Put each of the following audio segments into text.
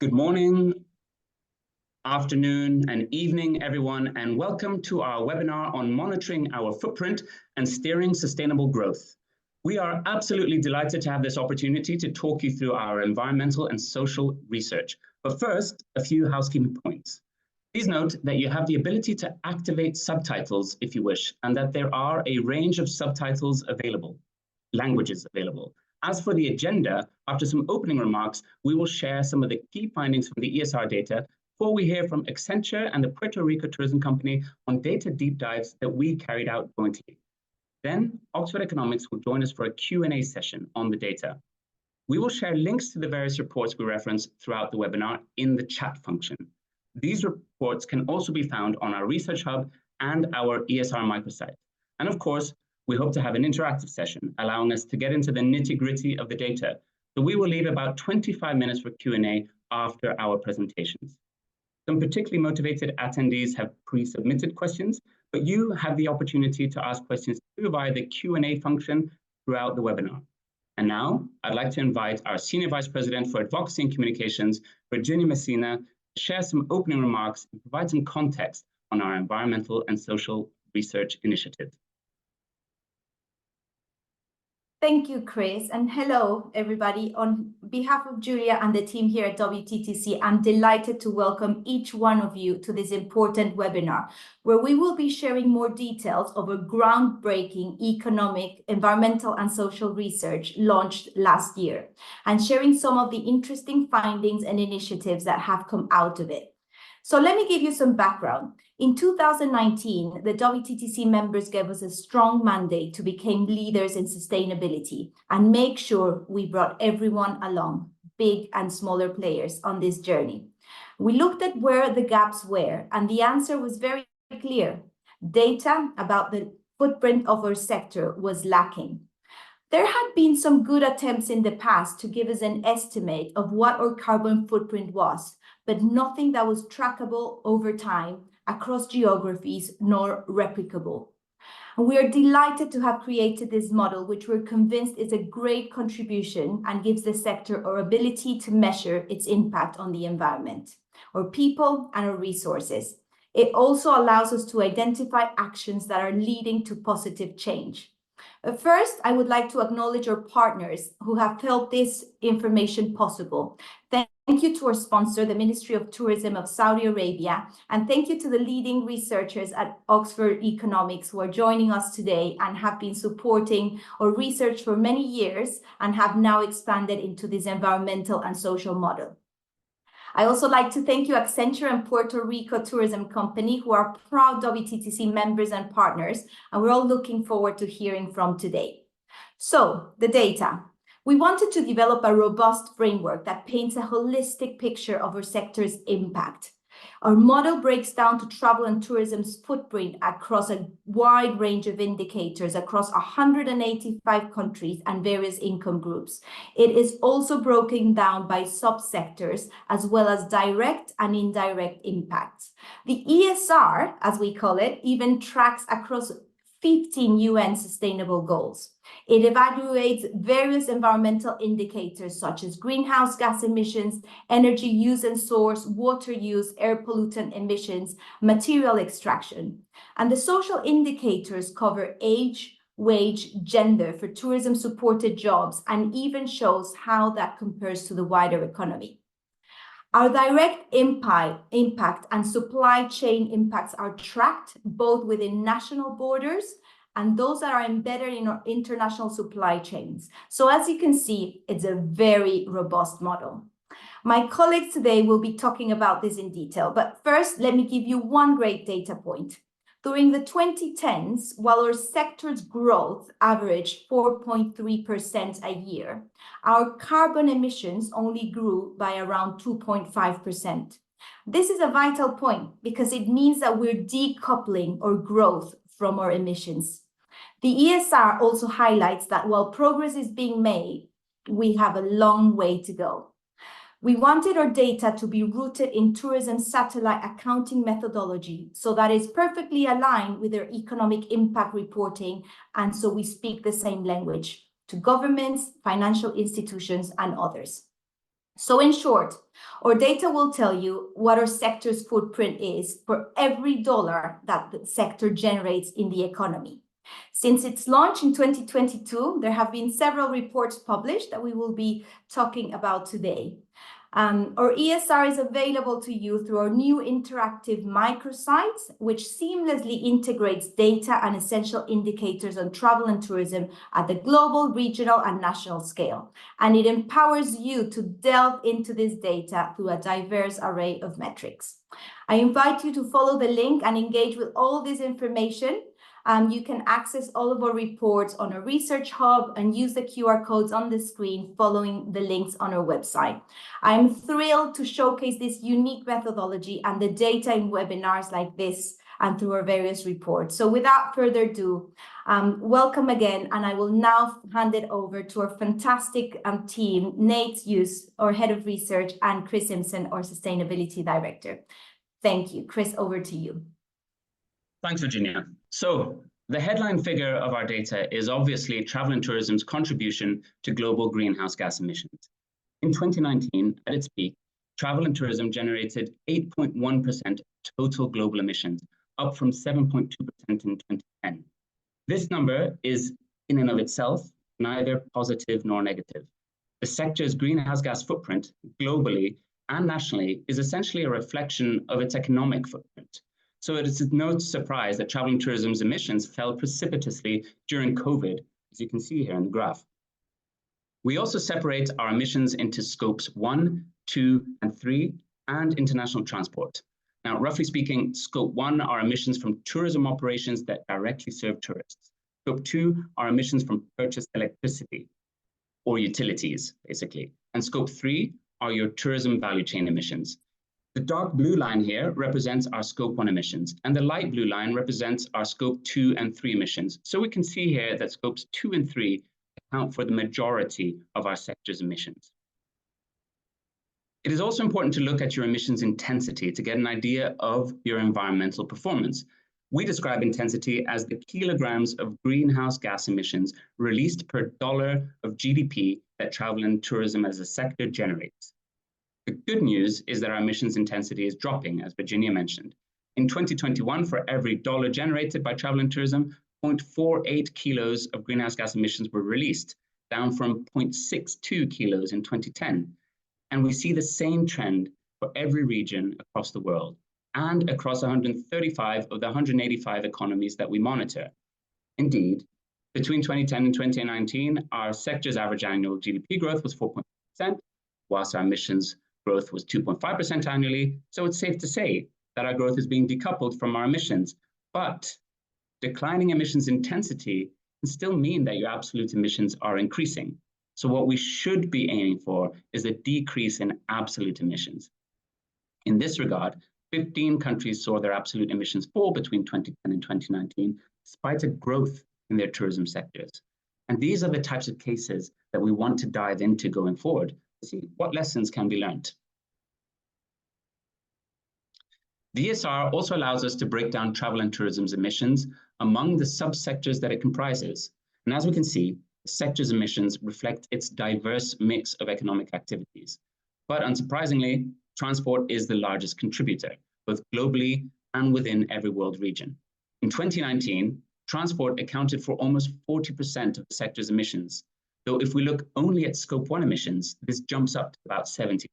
Good morning, afternoon, and evening, everyone, and welcome to our webinar on monitoring our footprint and steering sustainable growth. We are absolutely delighted to have this opportunity to talk you through our environmental and social research. But first, a few housekeeping points. Please note that you have the ability to activate subtitles if you wish, and that there are a range of subtitles available, languages available. As for the agenda, after some opening remarks, we will share some of the key findings from the ESR data before we hear from Accenture and the Puerto Rico Tourism Company on data deep dives that we carried out jointly. Then, Oxford Economics will join us for a Q&A session on the data. We will share links to the various reports we reference throughout the webinar in the chat function. These reports can also be found on our Research Hub and our ESR microsite. And of course, we hope to have an interactive session, allowing us to get into the nitty-gritty of the data. So we will leave about 25 minutes for Q&A after our presentations. Some particularly motivated attendees have pre-submitted questions, but you have the opportunity to ask questions too via the Q&A function throughout the webinar. And now, I'd like to invite our Senior Vice President for Advocacy and Communications, Virginia Messina, to share some opening remarks and provide some context on our environmental and social research initiatives. Thank you, Chris, and hello, everybody. On behalf of Julia and the team here at WTTC, I'm delighted to welcome each one of you to this important webinar, where we will be sharing more details of a groundbreaking economic, environmental, and social research launched last year, and sharing some of the interesting findings and initiatives that have come out of it. So let me give you some background. In 2019, the WTTC members gave us a strong mandate to become leaders in sustainability and make sure we brought everyone along, big and smaller players, on this journey. We looked at where the gaps were, and the answer was very clear. Data about the footprint of our sector was lacking. There had been some good attempts in the past to give us an estimate of what our carbon footprint was, but nothing that was trackable over time across geographies nor replicable. And we are delighted to have created this model, which we're convinced is a great contribution and gives the sector our ability to measure its impact on the environment, our people, and our resources. It also allows us to identify actions that are leading to positive change. First, I would like to acknowledge our partners who have helped this information possible. Thank you to our sponsor, the Ministry of Tourism of Saudi Arabia, and thank you to the leading researchers at Oxford Economics who are joining us today and have been supporting our research for many years and have now expanded into this environmental and social model. I also like to thank you, Accenture and Puerto Rico Tourism Company, who are proud WTTC members and partners, and we're all looking forward to hearing from today. So, the data. We wanted to develop a robust framework that paints a holistic picture of our sector's impact. Our model breaks down to travel and tourism's footprint across a wide range of indicators across 185 countries and various income groups. It is also broken down by subsectors as well as direct and indirect impacts. The ESR, as we call it, even tracks across 15 UN sustainable goals. It evaluates various environmental indicators such as greenhouse gas emissions, energy use and source, water use, air pollutant emissions, material extraction. And the social indicators cover age, wage, gender for tourism-supported jobs, and even shows how that compares to the wider economy. Our direct impact and supply chain impacts are tracked both within national borders and those that are embedded in our international supply chains. So as you can see, it's a very robust model. My colleagues today will be talking about this in detail, but first, let me give you one great data point. During the 2010s, while our sector's growth averaged 4.3% a year, our carbon emissions only grew by around 2.5%. This is a vital point because it means that we're decoupling our growth from our emissions. The ESR also highlights that while progress is being made, we have a long way to go. We wanted our data to be rooted in tourism satellite accounting methodology so that it's perfectly aligned with their economic impact reporting, and so we speak the same language to governments, financial institutions, and others. So in short, our data will tell you what our sector's footprint is for every dollar that the sector generates in the economy. Since its launch in 2022, there have been several reports published that we will be talking about today. Our ESR is available to you through our new interactive microsites, which seamlessly integrates data and essential indicators on travel and tourism at the global, regional, and national scale. And it empowers you to delve into this data through a diverse array of metrics. I invite you to follow the link and engage with all this information. You can access all of our reports on our research hub and use the QR codes on the screen following the links on our website. I'm thrilled to showcase this unique methodology and the data in webinars like this and through our various reports. So without further ado, welcome again, and I will now hand it over to our fantastic team, Nate Hughes, our Head of Research, and Chris Simpson, our Sustainability Director. Thank you. Chris, over to you. Thanks, Virginia. So the headline figure of our data is obviously travel and tourism's contribution to global greenhouse gas emissions. In 2019, at its peak, travel and tourism generated 8.1% total global emissions, up from 7.2% in 2010. This number is, in and of itself, neither positive nor negative. The sector's greenhouse gas footprint, globally and nationally, is essentially a reflection of its economic footprint. So it is no surprise that travel and tourism's emissions fell precipitously during COVID, as you can see here in the graph. We also separate our emissions into scopes 1, 2, and 3, and international transport. Now, roughly speaking, scope 1 are emissions from tourism operations that directly serve tourists. Scope 2 are emissions from purchased electricity, or utilities, basically. And scope 3 are your tourism value chain emissions. The dark blue line here represents our scope 1 emissions, and the light blue line represents our scope 2 and 3 emissions. So we can see here that scopes 2 and 3 account for the majority of our sector's emissions. It is also important to look at your emissions intensity to get an idea of your environmental performance. We describe intensity as the kilograms of greenhouse gas emissions released per dollar of GDP that travel and tourism as a sector generates. The good news is that our emissions intensity is dropping, as Virginia mentioned. In 2021, for every dollar generated by travel and tourism, 0.48 kilos of greenhouse gas emissions were released, down from 0.62 kilos in 2010. And we see the same trend for every region across the world and across 135 of the 185 economies that we monitor. Indeed, between 2010 and 2019, our sector's average annual GDP growth was 4.5%, whilst our emissions growth was 2.5% annually. So it's safe to say that our growth is being decoupled from our emissions. But declining emissions intensity can still mean that your absolute emissions are increasing. So what we should be aiming for is a decrease in absolute emissions. In this regard, 15 countries saw their absolute emissions fall between 2010 and 2019, despite a growth in their tourism sectors. And these are the types of cases that we want to dive into going forward to see what lessons can be learned. The ESR also allows us to break down travel and tourism's emissions among the subsectors that it comprises. And as we can see, the sector's emissions reflect its diverse mix of economic activities. But unsurprisingly, transport is the largest contributor, both globally and within every world region. In 2019, transport accounted for almost 40% of the sector's emissions, though if we look only at scope 1 emissions, this jumps up to about 70%.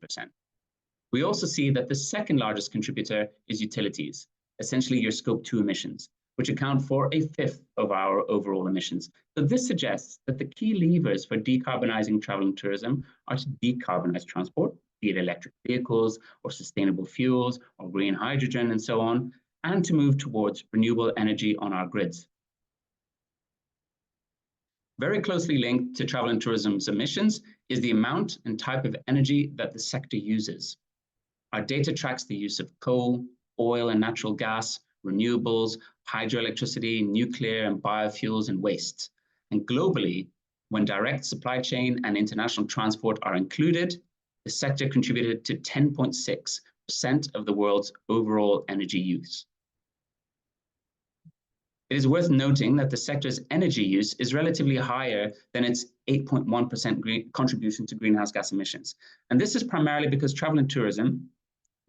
We also see that the second largest contributor is utilities, essentially your scope 2 emissions, which account for 1/5 of our overall emissions. So this suggests that the key levers for decarbonizing travel and tourism are to decarbonize transport, be it electric vehicles or sustainable fuels or green hydrogen and so on, and to move towards renewable energy on our grids. Very closely linked to travel and tourism's emissions is the amount and type of energy that the sector uses. Our data tracks the use of coal, oil and natural gas, renewables, hydroelectricity, nuclear and biofuels and wastes. And globally, when direct supply chain and international transport are included, the sector contributed to 10.6% of the world's overall energy use. It is worth noting that the sector's energy use is relatively higher than its 8.1% contribution to greenhouse gas emissions. And this is primarily because travel and tourism,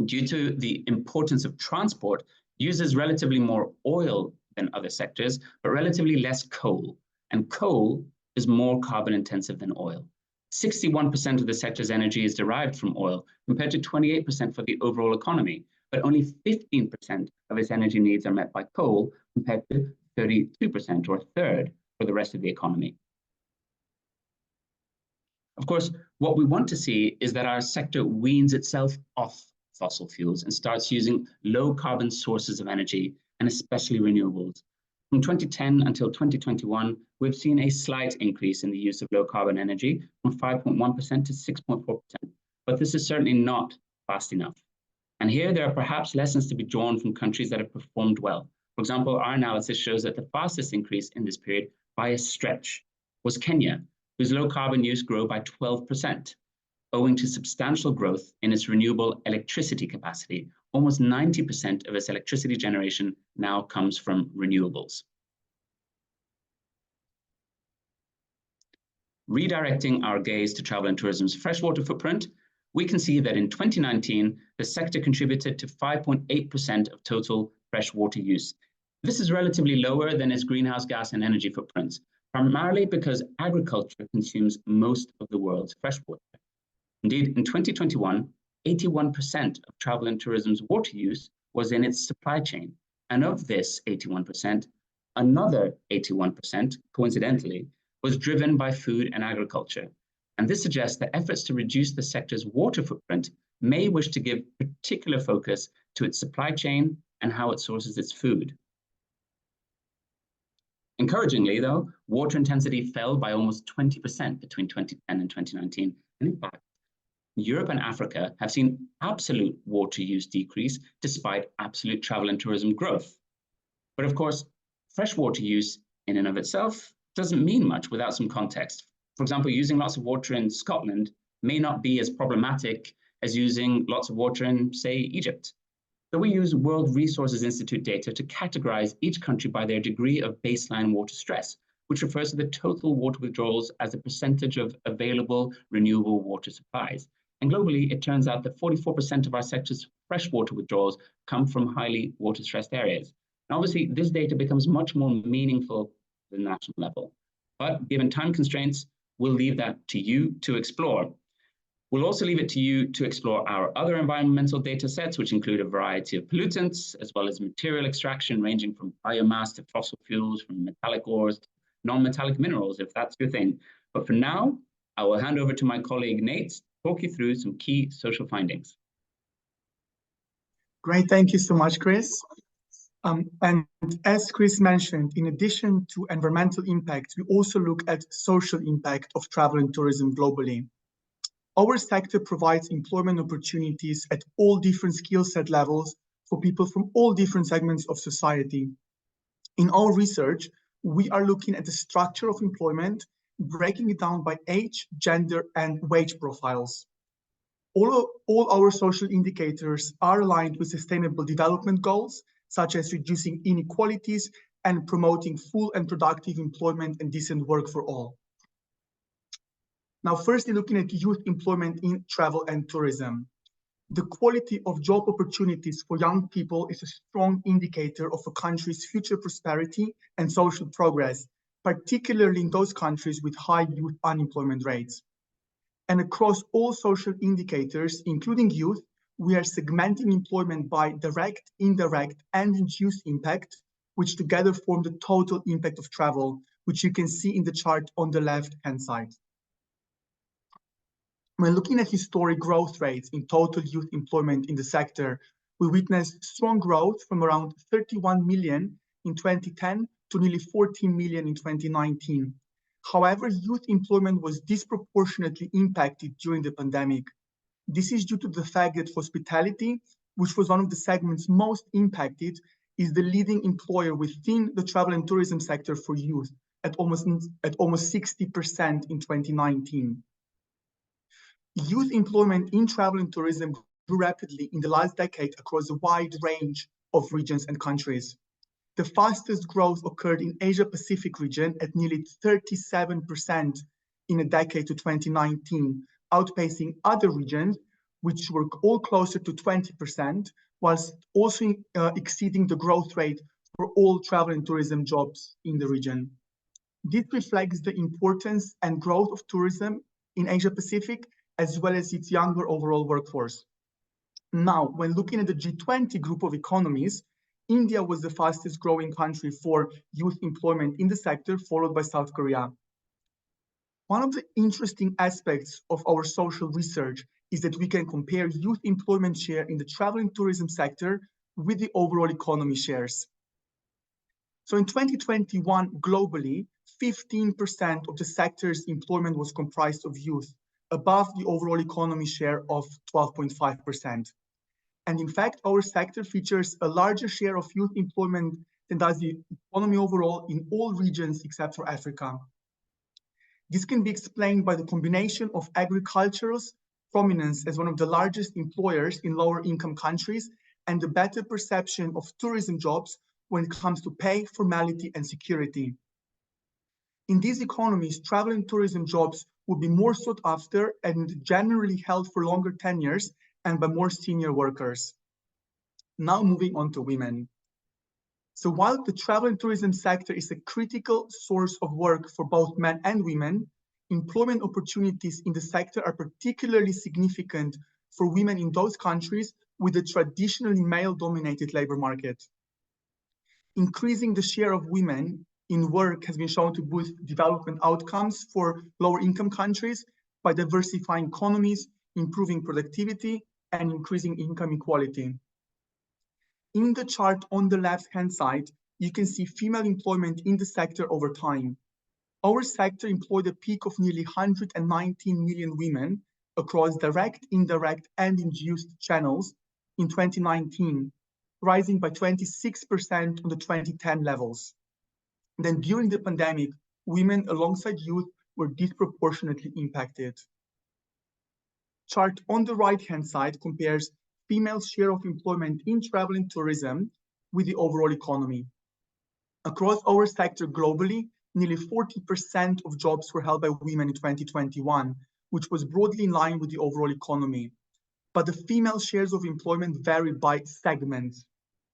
due to the importance of transport, uses relatively more oil than other sectors, but relatively less coal. And coal is more carbon intensive than oil. 61% of the sector's energy is derived from oil, compared to 28% for the overall economy, but only 15% of its energy needs are met by coal, compared to 32% or a third for the rest of the economy. Of course, what we want to see is that our sector weans itself off fossil fuels and starts using low carbon sources of energy, and especially renewables. From 2010 until 2021, we've seen a slight increase in the use of low carbon energy from 5.1% to 6.4%, but this is certainly not fast enough. And here there are perhaps lessons to be drawn from countries that have performed well. For example, our analysis shows that the fastest increase in this period by a stretch was Kenya, whose low carbon use grew by 12%, owing to substantial growth in its renewable electricity capacity. Almost 90% of its electricity generation now comes from renewables. Redirecting our gaze to travel and tourism's freshwater footprint, we can see that in 2019, the sector contributed to 5.8% of total freshwater use. This is relatively lower than its greenhouse gas and energy footprints, primarily because agriculture consumes most of the world's freshwater. Indeed, in 2021, 81% of travel and tourism's water use was in its supply chain. And of this 81%, another 81%, coincidentally, was driven by food and agriculture. And this suggests that efforts to reduce the sector's water footprint may wish to give particular focus to its supply chain and how it sources its food. Encouragingly, though, water intensity fell by almost 20% between 2010 and 2019. And in fact, Europe and Africa have seen absolute water use decrease despite absolute travel and tourism growth. But of course, freshwater use in and of itself doesn't mean much without some context. For example, using lots of water in Scotland may not be as problematic as using lots of water in, say, Egypt. So we use World Resources Institute data to categorize each country by their degree of baseline water stress, which refers to the total water withdrawals as a percentage of available renewable water supplies. And globally, it turns out that 44% of our sector's freshwater withdrawals come from highly water-stressed areas. And obviously, this data becomes much more meaningful at the national level. But given time constraints, we'll leave that to you to explore. We'll also leave it to you to explore our other environmental data sets, which include a variety of pollutants, as well as material extraction ranging from biomass to fossil fuels, from metallic ores to non-metallic minerals, if that's your thing. But for now, I will hand over to my colleague Nate to talk you through some key social findings. Great, thank you so much, Chris. And as Chris mentioned, in addition to environmental impact, we also look at social impact of travel and tourism globally. Our sector provides employment opportunities at all different skill set levels for people from all different segments of society. In our research, we are looking at the structure of employment, breaking it down by age, gender, and wage profiles. All our social indicators are aligned with sustainable development goals, such as reducing inequalities and promoting full and productive employment and decent work for all. Now, firstly, looking at youth employment in travel and tourism. The quality of job opportunities for young people is a strong indicator of a country's future prosperity and social progress, particularly in those countries with high youth unemployment rates. And across all social indicators, including youth, we are segmenting employment by direct, indirect, and induced impact, which together form the total impact of travel, which you can see in the chart on the left-hand side. When looking at historic growth rates in total youth employment in the sector, we witnessed strong growth from around 31 million in 2010 to nearly 14 million in 2019. However, youth employment was disproportionately impacted during the pandemic. This is due to the fact that hospitality, which was one of the segments most impacted, is the leading employer within the travel and tourism sector for youth at almost 60% in 2019. Youth employment in travel and tourism grew rapidly in the last decade across a wide range of regions and countries. The fastest growth occurred in Asia-Pacific region at nearly 37% in a decade to 2019, outpacing other regions, which were all closer to 20%, whilst also exceeding the growth rate for all travel and tourism jobs in the region. This reflects the importance and growth of tourism in Asia-Pacific, as well as its younger overall workforce. Now, when looking at the G20 group of economies, India was the fastest growing country for youth employment in the sector, followed by South Korea. One of the interesting aspects of our social research is that we can compare youth employment share in the travel and tourism sector with the overall economy shares. So in 2021, globally, 15% of the sector's employment was comprised of youth, above the overall economy share of 12.5%. And in fact, our sector features a larger share of youth employment than does the economy overall in all regions except for Africa. This can be explained by the combination of agriculture's prominence as one of the largest employers in lower income countries and the better perception of tourism jobs when it comes to pay, formality, and security. In these economies, travel and tourism jobs would be more sought after and generally held for longer tenures and by more senior workers. Now moving on to women. So while the travel and tourism sector is a critical source of work for both men and women, employment opportunities in the sector are particularly significant for women in those countries with a traditionally male-dominated labor market. Increasing the share of women in work has been shown to boost development outcomes for lower income countries by diversifying economies, improving productivity, and increasing income equality. In the chart on the left-hand side, you can see female employment in the sector over time. Our sector employed a peak of nearly 119 million women across direct, indirect, and induced channels in 2019, rising by 26% on the 2010 levels. Then during the pandemic, women alongside youth were disproportionately impacted. Chart on the right-hand side compares female share of employment in travel and tourism with the overall economy. Across our sector globally, nearly 40% of jobs were held by women in 2021, which was broadly in line with the overall economy. But the female shares of employment vary by segment.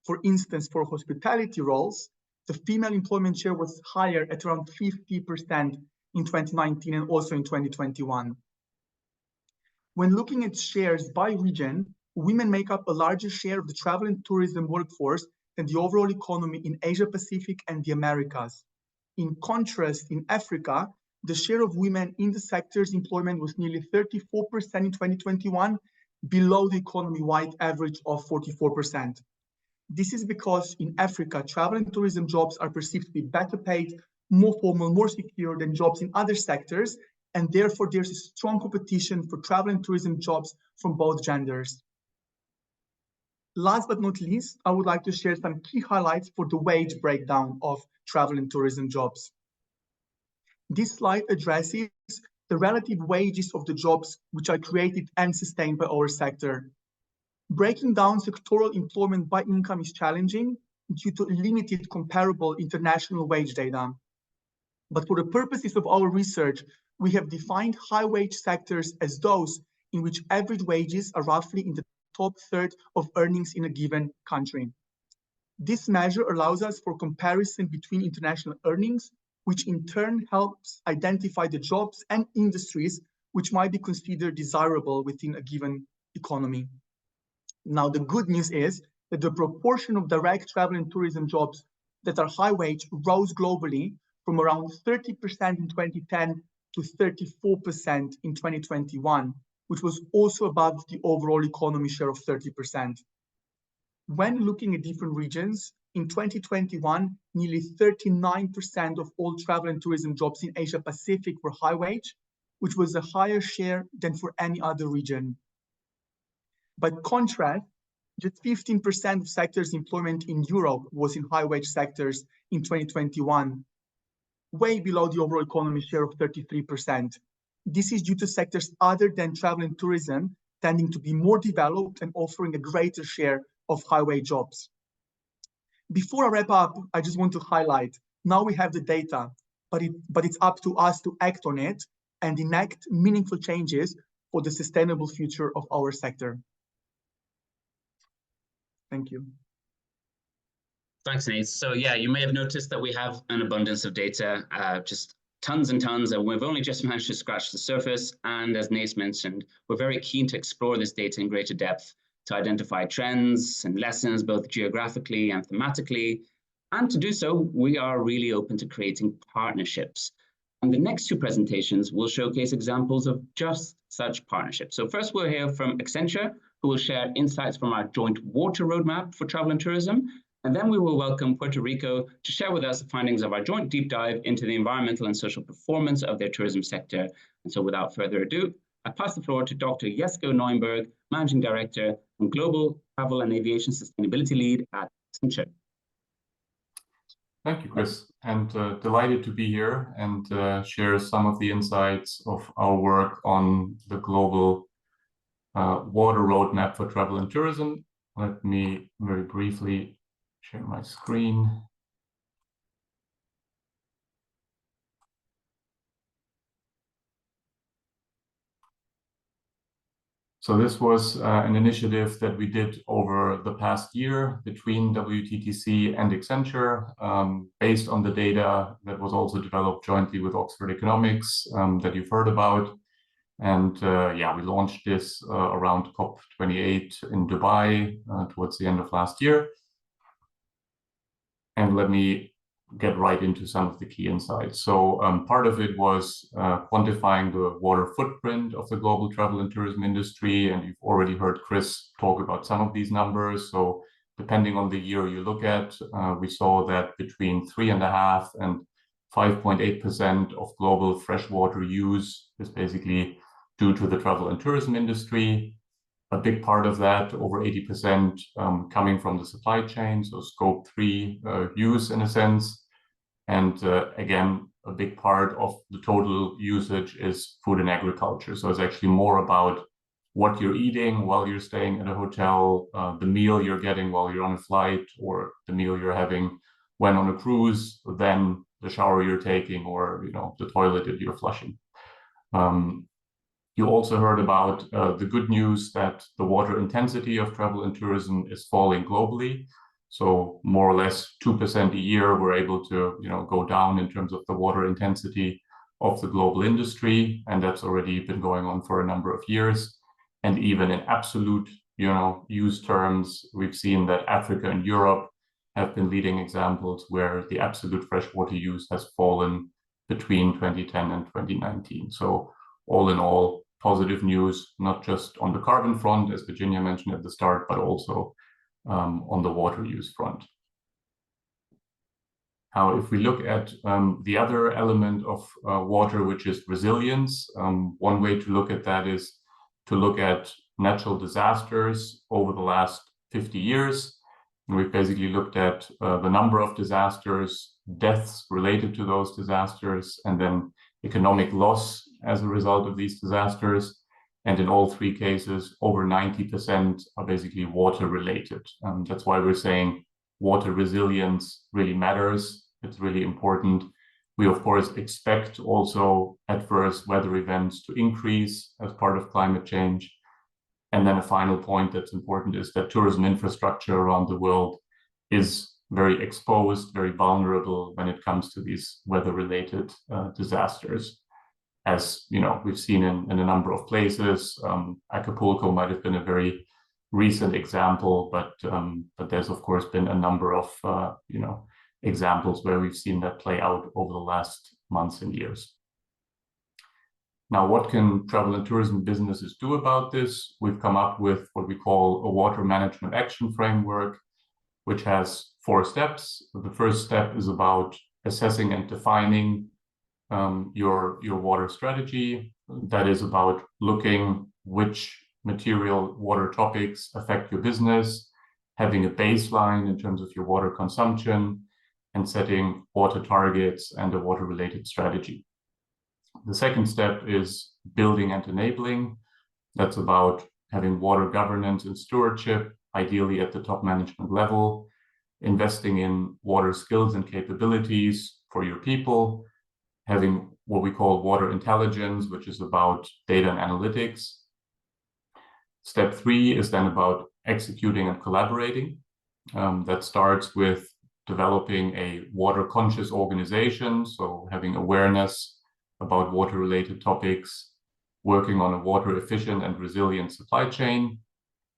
For instance, for hospitality roles, the female employment share was higher at around 50% in 2019 and also in 2021. When looking at shares by region, women make up a larger share of the travel and tourism workforce than the overall economy in Asia Pacific and the Americas. In contrast, in Africa, the share of women in the sector's employment was nearly 34% in 2021, below the economy-wide average of 44%. This is because in Africa, travel and tourism jobs are perceived to be better paid, more formal, more secure than jobs in other sectors, and therefore there's a strong competition for travel and tourism jobs from both genders. Last but not least, I would like to share some key highlights for the wage breakdown of travel and tourism jobs. This slide addresses the relative wages of the jobs which are created and sustained by our sector. Breaking down sectoral employment by income is challenging due to limited comparable international wage data. But for the purposes of our research, we have defined high wage sectors as those in which average wages are roughly in the top third of earnings in a given country. This measure allows us for comparison between international earnings, which in turn helps identify the jobs and industries which might be considered desirable within a given economy. Now, the good news is that the proportion of direct travel and tourism jobs that are high wage rose globally from around 30% in 2010 to 34% in 2021, which was also above the overall economy share of 30%. When looking at different regions, in 2021, nearly 39% of all travel and tourism jobs in Asia Pacific were high wage, which was a higher share than for any other region. By contrast, just 15% of sectors' employment in Europe was in high wage sectors in 2021, way below the overall economy share of 33%. This is due to sectors other than travel and tourism tending to be more developed and offering a greater share of high wage jobs. Before I wrap up, I just want to highlight, now we have the data, but it's up to us to act on it and enact meaningful changes for the sustainable future of our sector. Thank you. Thanks, Nate. So yeah, you may have noticed that we have an abundance of data, just tons and tons, and we've only just managed to scratch the surface. And as Nate mentioned, we're very keen to explore this data in greater depth to identify trends and lessons, both geographically and thematically. And to do so, we are really open to creating partnerships. And the next two presentations will showcase examples of just such partnerships. So first we'll hear from Accenture, who will share insights from our joint water roadmap for travel and tourism. And then we will welcome Puerto Rico to share with us the findings of our joint deep dive into the environmental and social performance of their tourism sector. And so without further ado, I pass the floor to Dr. Jesko Neuenberg, Managing Director and Global Travel and Aviation Sustainability Lead at Accenture. Thank you, Chris, and delighted to be here and share some of the insights of our work on the global water roadmap for travel and tourism. Let me very briefly share my screen. So this was an initiative that we did over the past year between WTTC and Accenture, based on the data that was also developed jointly with Oxford Economics that you've heard about. And yeah, we launched this around COP28 in Dubai towards the end of last year. And let me get right into some of the key insights. So part of it was quantifying the water footprint of the global travel and tourism industry. And you've already heard Chris talk about some of these numbers. So depending on the year you look at, we saw that between 3.5% and 5.8% of global freshwater use is basically due to the travel and tourism industry. A big part of that, over 80%, coming from the supply chain, so scope 3 use in a sense. And again, a big part of the total usage is food and agriculture. So it's actually more about what you're eating while you're staying at a hotel, the meal you're getting while you're on a flight, or the meal you're having when on a cruise, than the shower you're taking or the toilet that you're flushing. You also heard about the good news that the water intensity of travel and tourism is falling globally. So more or less 2% a year, we're able to go down in terms of the water intensity of the global industry. And that's already been going on for a number of years. And even in absolute use terms, we've seen that Africa and Europe have been leading examples where the absolute freshwater use has fallen between 2010 and 2019. So all in all, positive news, not just on the carbon front, as Virginia mentioned at the start, but also on the water use front. Now, if we look at the other element of water, which is resilience, one way to look at that is to look at natural disasters over the last 50 years. And we've basically looked at the number of disasters, deaths related to those disasters, and then economic loss as a result of these disasters. And in all three cases, over 90% are basically water related. That's why we're saying water resilience really matters. It's really important. We, of course, expect also adverse weather events to increase as part of climate change. And then a final point that's important is that tourism infrastructure around the world is very exposed, very vulnerable when it comes to these weather-related disasters. As we've seen in a number of places. Acapulco might have been a very recent example, but there's of course been a number of examples where we've seen that play out over the last months and years. Now, what can travel and tourism businesses do about this? We've come up with what we call a water management action framework, which has 4 steps. The first step is about assessing and defining your water strategy. That is about looking which material water topics affect your business, having a baseline in terms of your water consumption, and setting water targets and a water-related strategy. The second step is building and enabling. That's about having water governance and stewardship, ideally at the top management level. investing in water skills and capabilities for your people, having what we call water intelligence, which is about data and analytics. Step 3 is then about executing and collaborating. That starts with developing a water-conscious organization, so having awareness about water-related topics, working on a water-efficient and resilient supply chain,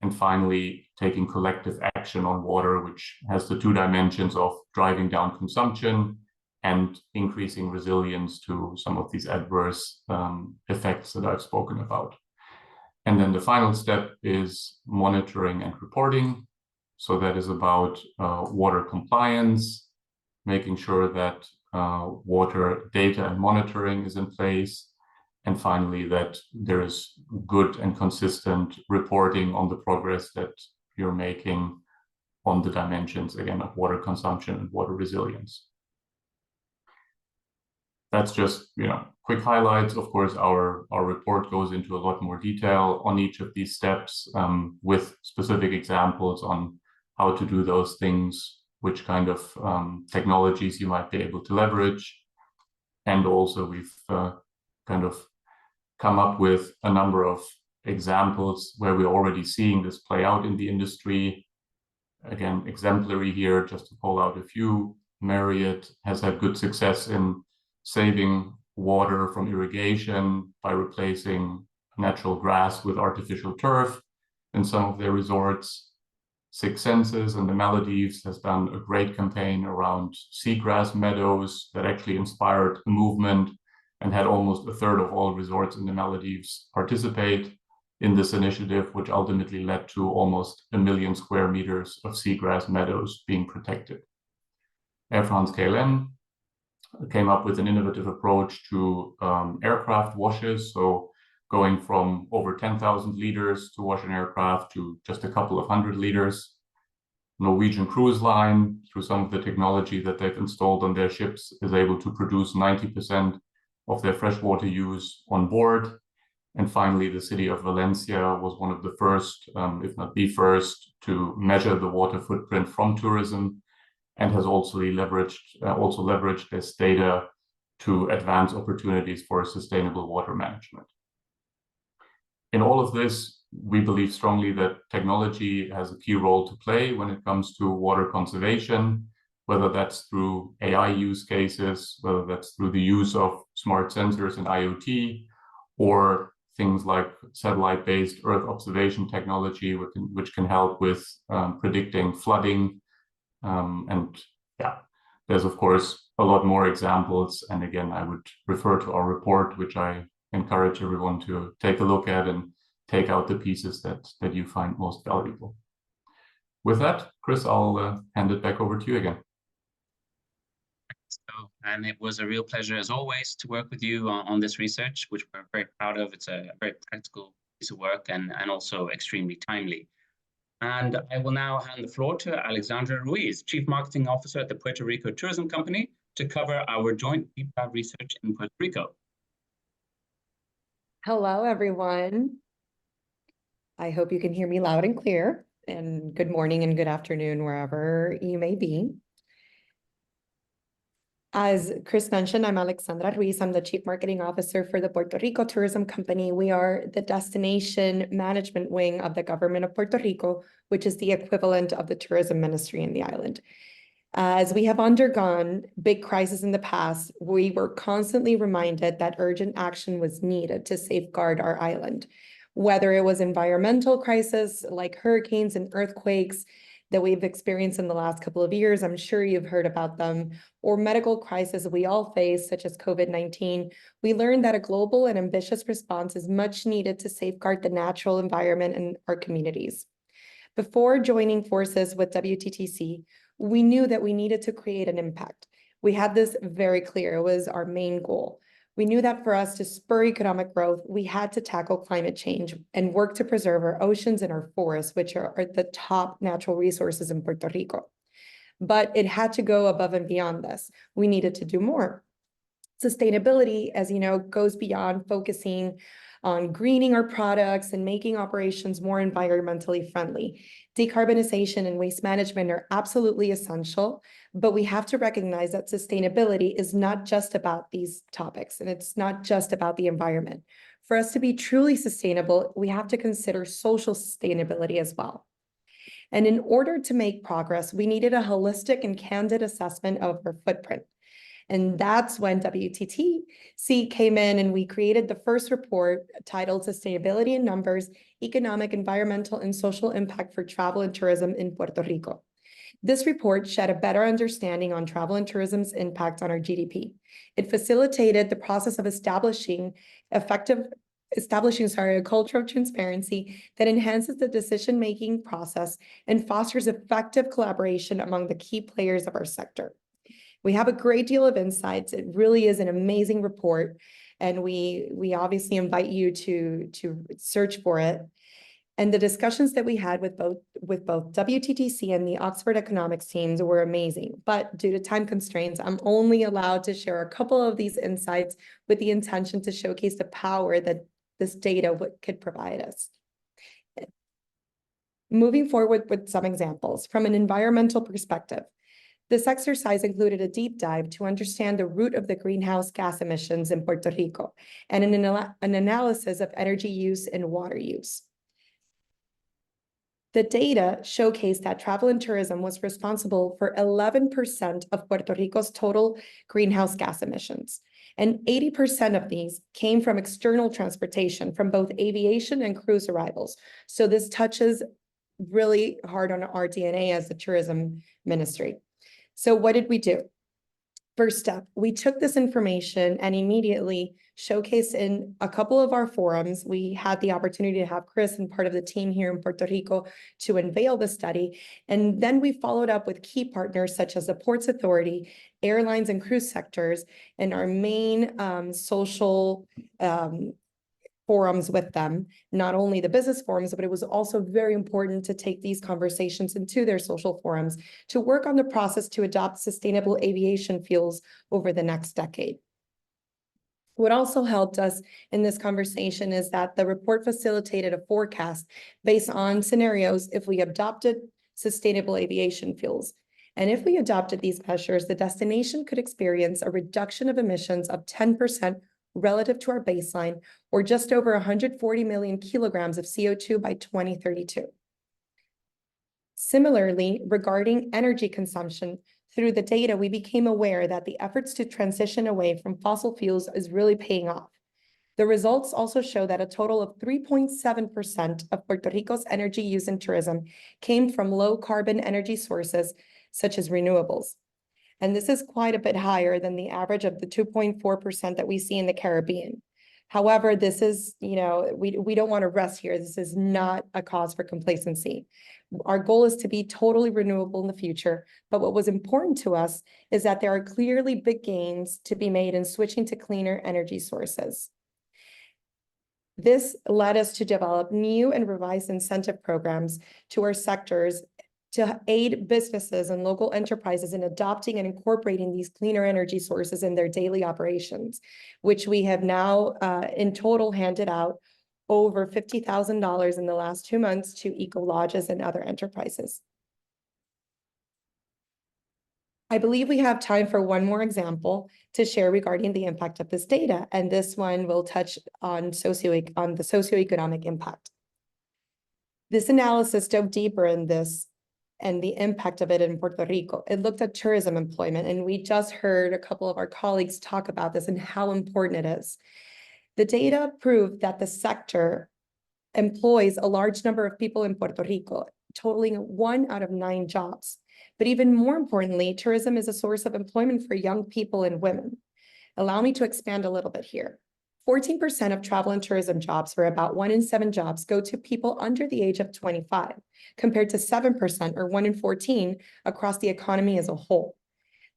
and finally, taking collective action on water, which has the 2 dimensions of driving down consumption and increasing resilience to some of these adverse effects that I've spoken about. And then the final step is monitoring and reporting. So that is about water compliance, making sure that water data and monitoring is in place, and finally that there is good and consistent reporting on the progress that you're making on the dimensions, again, of water consumption and water resilience. That's just, quick highlights. Of course, our report goes into a lot more detail on each of these steps with specific examples on how to do those things, which kind of technologies you might be able to leverage. And also we've kind of come up with a number of examples where we're already seeing this play out in the industry. Again, exemplary here, just to call out a few. Marriott has had good success in saving water from irrigation by replacing natural grass with artificial turf in some of their resorts. Six Senses in the Maldives has done a great campaign around seagrass meadows that actually inspired a movement and had almost a third of all resorts in the Maldives participate in this initiative, which ultimately led to almost 1 million square meters of seagrass meadows being protected. Air France-KLM came up with an innovative approach to aircraft washes, so going from over 10,000 liters to wash an aircraft to just a couple of 100 liters. Norwegian Cruise Line, through some of the technology that they've installed on their ships, is able to produce 90% of their freshwater use on board. And finally, the city of Valencia was one of the first, if not the first, to measure the water footprint from tourism, and has also leveraged this data to advance opportunities for sustainable water management. In all of this, we believe strongly that technology has a key role to play when it comes to water conservation, whether that's through AI use cases, whether that's through the use of smart sensors and IoT, or things like satellite-based Earth observation technology, which can help with predicting flooding. There's of course a lot more examples. And again, I would refer to our report, which I encourage everyone to take a look at and take out the pieces that you find most valuable. With that, Chris, I'll hand it back over to you again. So, and it was a real pleasure, as always, to work with you on this research, which we're very proud of. It's a very practical piece of work and also extremely timely. And I will now hand the floor to Alexandra Ruiz, Chief Marketing Officer at the Puerto Rico Tourism Company, to cover our joint deep dive research in Puerto Rico. Hello, everyone. I hope you can hear me loud and clear, and good morning and good afternoon, wherever you may be. As Chris mentioned, I'm Alexandra Ruiz. I'm the Chief Marketing Officer for the Puerto Rico Tourism Company. We are the destination management wing of the government of Puerto Rico, which is the equivalent of the tourism ministry in the island. As we have undergone big crises in the past, we were constantly reminded that urgent action was needed to safeguard our island. Whether it was environmental crises like hurricanes and earthquakes that we've experienced in the last couple of years, I'm sure you've heard about them, or medical crises we all face, such as COVID-19, we learned that a global and ambitious response is much needed to safeguard the natural environment in our communities. Before joining forces with WTTC, we knew that we needed to create an impact. We had this very clear. It was our main goal. We knew that for us to spur economic growth, we had to tackle climate change and work to preserve our oceans and our forests, which are the top natural resources in Puerto Rico. But it had to go above and beyond this. We needed to do more. Sustainability, as you know, goes beyond focusing on greening our products and making operations more environmentally friendly. Decarbonization and waste management are absolutely essential, but we have to recognize that sustainability is not just about these topics, and it's not just about the environment. For us to be truly sustainable, we have to consider social sustainability as well. And in order to make progress, we needed a holistic and candid assessment of our footprint. And that's when WTTC came in and we created the first report titled Sustainability in Numbers, Economic, Environmental, and Social Impact for Travel and Tourism in Puerto Rico. This report shed a better understanding on travel and tourism's impact on our GDP. It facilitated the process of establishing a culture of transparency that enhances the decision-making process and fosters effective collaboration among the key players of our sector. We have a great deal of insights. It really is an amazing report, and we obviously invite you to search for it. And the discussions that we had with both WTTC and the Oxford economics teams were amazing. But due to time constraints, I'm only allowed to share a couple of these insights with the intention to showcase the power that this data could provide us. Moving forward with some examples from an environmental perspective, this exercise included a deep dive to understand the root of the greenhouse gas emissions in Puerto Rico and an analysis of energy use and water use. The data showcased that travel and tourism was responsible for 11% of Puerto Rico's total greenhouse gas emissions. And 80% of these came from external transportation, from both aviation and cruise arrivals. So this touches really hard on our DNA as the tourism ministry. So what did we do? First step, we took this information and immediately showcased in a couple of our forums. We had the opportunity to have Chris and part of the team here in Puerto Rico to unveil the study. And then we followed up with key partners such as the Ports Authority, airlines and cruise sectors, and our main social forums with them, not only the business forums, but it was also very important to take these conversations into their social forums to work on the process to adopt sustainable aviation fuels over the next decade. What also helped us in this conversation is that the report facilitated a forecast based on scenarios if we adopted sustainable aviation fuels. And if we adopted these measures, the destination could experience a reduction of emissions of 10% relative to our baseline, or just over 140 million kilograms of CO2 by 2032. Similarly, regarding energy consumption, through the data, we became aware that the efforts to transition away from fossil fuels is really paying off. The results also show that a total of 3.7% of Puerto Rico's energy use in tourism came from low carbon energy sources, such as renewables. And this is quite a bit higher than the average of the 2.4% that we see in the Caribbean. However, this is, we don't want to rest here. This is not a cause for complacency. Our goal is to be totally renewable in the future. But what was important to us is that there are clearly big gains to be made in switching to cleaner energy sources. This led us to develop new and revised incentive programs to our sectors to aid businesses and local enterprises in adopting and incorporating these cleaner energy sources in their daily operations, which we have now in total handed out over $50,000 in the last 2 months to eco lodges and other enterprises. I believe we have time for one more example to share regarding the impact of this data, and this one will touch on the socioeconomic impact. This analysis dove deeper in this and the impact of it in Puerto Rico. It looked at tourism employment, and we just heard a couple of our colleagues talk about this and how important it is. The data proved that the sector employs a large number of people in Puerto Rico, totaling 1 out of 9 jobs. But even more importantly, tourism is a source of employment for young people and women. Allow me to expand a little bit here. 14% of travel and tourism jobs, or about 1 in 7 jobs, go to people under the age of 25, compared to 7%, or 1 in 14, across the economy as a whole.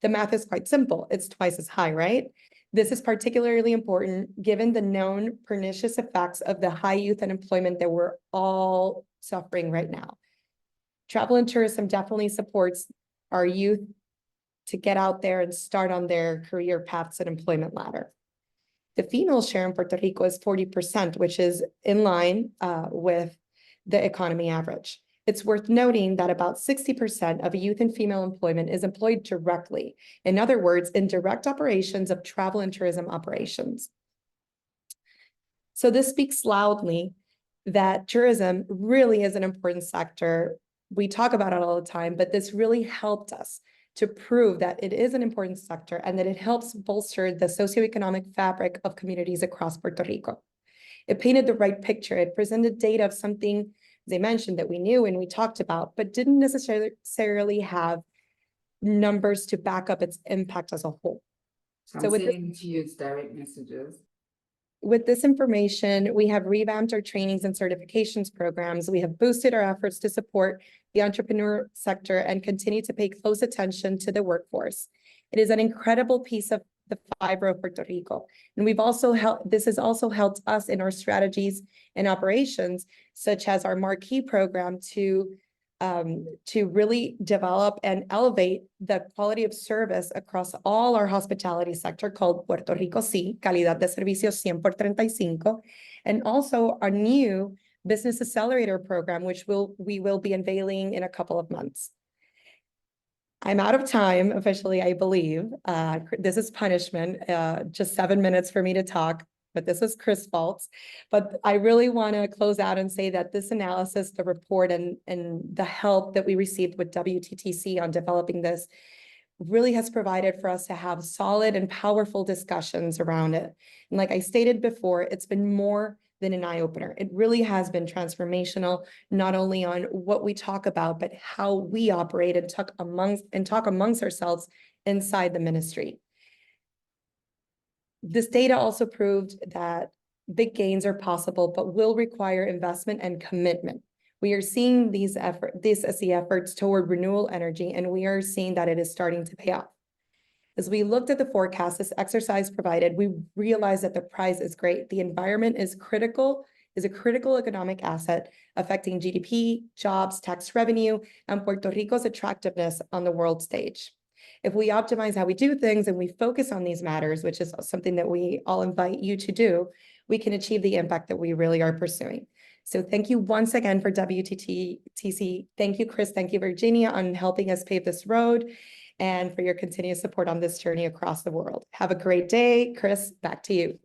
The math is quite simple. It's twice as high, right? This is particularly important given the known pernicious effects of the high youth unemployment that we're all suffering right now. Travel and tourism definitely supports our youth to get out there and start on their career paths and employment ladder. The female share in Puerto Rico is 40%, which is in line with the economy average. It's worth noting that about 60% of youth and female employment is employed directly. In other words, in direct operations of travel and tourism operations. So this speaks loudly that tourism really is an important sector. We talk about it all the time, but this really helped us to prove that it is an important sector and that it helps bolster the socioeconomic fabric of communities across Puerto Rico. It painted the right picture. It presented data of something, as I mentioned, that we knew and we talked about, but didn't necessarily have numbers to back up its impact as a whole. So with this, to use direct messages. With this information, we have revamped our trainings and certifications programs. We have boosted our efforts to support the entrepreneur sector and continue to pay close attention to the workforce. It is an incredible piece of the fiber of Puerto Rico. And this has also helped us in our strategies and operations, such as our marquee program to really develop and elevate the quality of service across all our hospitality sector called Puerto Rico Sí, Calidad de Servicios 100 por 35, and also our new Business Accelerator program, which we will be unveiling in a couple of months. I'm out of time officially, I believe. This is punishment, just 7 minutes for me to talk, but this is Chris' fault. But I really want to close out and say that this analysis, the report, and the help that we received with WTTC on developing this really has provided for us to have solid and powerful discussions around it. And like I stated before, it's been more than an eye-opener. It really has been transformational, not only on what we talk about, but how we operate and talk amongst ourselves inside the ministry. This data also proved that big gains are possible, but will require investment and commitment. We are seeing these as the efforts toward renewable energy, and we are seeing that it is starting to pay off. As we looked at the forecast this exercise provided, we realized that the prize is great. The environment is a critical economic asset affecting GDP, jobs, tax revenue, and Puerto Rico's attractiveness on the world stage. If we optimize how we do things and we focus on these matters, which is something that we all invite you to do, we can achieve the impact that we really are pursuing. So thank you once again for WTTC. Thank you, Chris. Thank you, Virginia, on helping us pave this road and for your continued support on this journey across the world. Have a great day. Chris, back to you.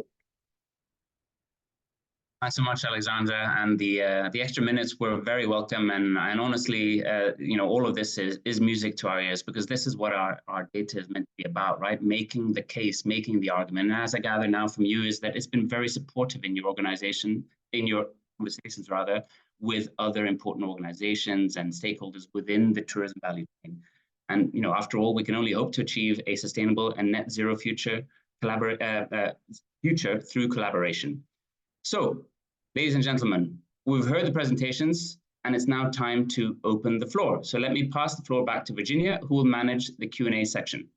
Thanks so much, Alexandra, and the extra minutes were very welcome. And honestly, all of this is music to our ears, because this is what our data is meant to be about, right? Making the case, making the argument. And as I gather now from you, is that it's been very supportive in your organization, in your conversations rather, with other important organizations and stakeholders within the tourism value chain. And after all, we can only hope to achieve a sustainable and net zero future through collaboration. So, ladies and gentlemen, we've heard the presentations, and it's now time to open the floor. So let me pass the floor back to Virginia, who will manage the Q&A section.